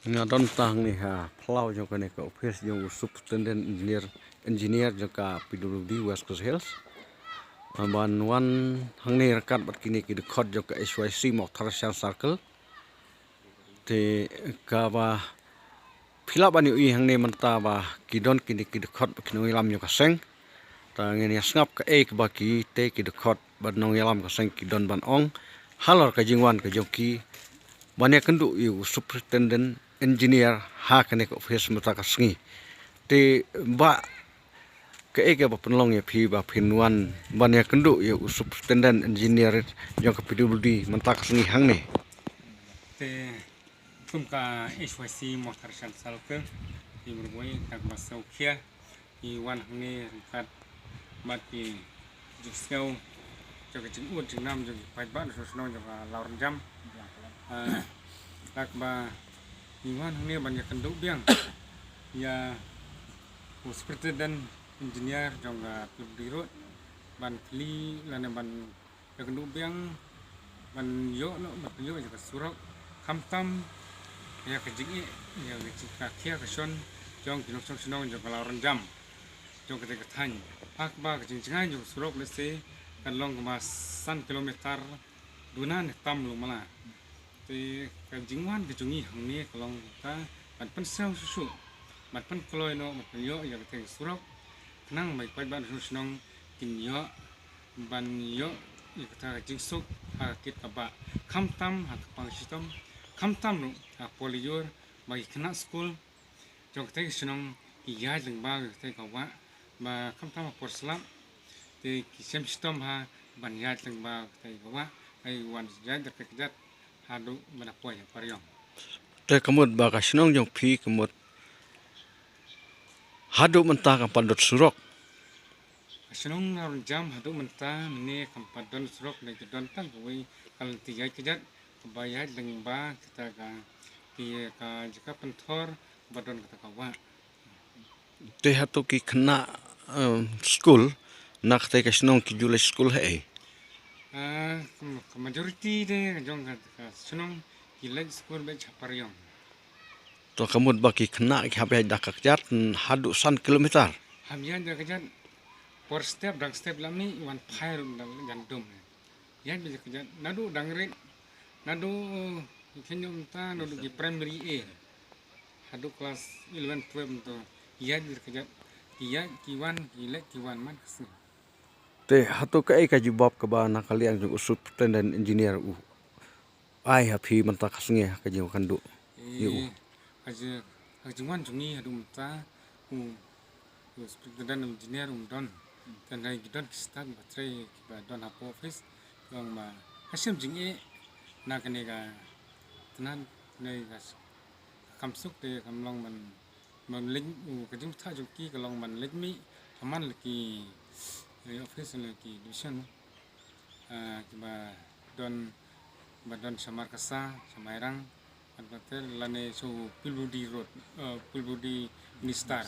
Ngadon tang ni ha plau jo kane ka office jo superintendent engineer jo ka PWD West Coast Hills. Ban wan hang ni rekat bat kini ki dekhot jo ka SYC Mokhtar Circle. Te ka ba philap ani ui hang ni menta ba kidon kini ki dekhot ba kini lam jo ka seng. Ta ngeni snap ka ek ba ki te ki dekhot ba nong yalam ka seng kidon ban ong halar ka jingwan ka joki banyak kendu yu superintendent engineer ha kane ko office mata ka sngi te ba ke eke ba penlong ya phi ba phinwan banyak kendu yu superintendent engineer jong ka PWD mata ka sngi hang ne te tumka SYC Mokhtar Circle di berboy tak masau kia di wan hne kat mat di juskau joga jing ut jing nam jing pai ba so snong joga lawan jam tak ba di wan hne banyak kenduk biang ya superintendent engineer joga PWD ban pli lana ban kenduk biang ban yo no ban yo joga surok kamtam ya kejigi ya kecika kia keson jong kinok son senong jong kalau renjam jong ketika tanya akba kejingan jong surok lese kan long kemasan kilometer dunan tam lu malah te kejingan kejungi hangni kalau kita ban pensau susu ban pen kloy no ban yo ya ketika surok kenang baik baik ban senong kinyo ban yo ya ketika jingsuk akit kaba kamtam hak pangsitom kamtam nu poliyor bagi kena school jong teh senang iya lengba teh kawa ba kamtam porselam te kisem sistem ha ban ya lengba teh kawa ai wan jad dekat hadu menapoy pariong te kemud ba ka snong jong phi kemud hadu menta ka pandot surok senang narun jam hadu menta ne kampadon surok ne jadon tang koi kal tiga kejat bayar lengba kita ka ka jika pentor badon kata kawa te hatu ki kena school nak te ka snong ki jule school he majority de jong ka senang kilek school be chapariong to kemud ba ki kena ki habe dak ka jat hadu san kilometer hamian de kejat per step dang step lamni wan phair dan dom yan be kejat nadu dangret nadu kenyum ta nadu di primary A hadu kelas 11 12 to iya dirkejat iya kiwan gilek kiwan man kesu te hatu ka ka jibab ka ba na kalian jong superintendent engineer ai ha phi menta ka sngi ka jing kandu yu aja ajungan jungi hadu mta superintendent engineer don dan hai gidon start batrai ba don hapo office yang ma hasim jingi na kene ga tenan ne ga kamsuk te kamlong man ling kajing tha joki kalong man lekmi aman leki office leki division kiba don badon samar kasa samairang batel lane so PWD road PWD ni start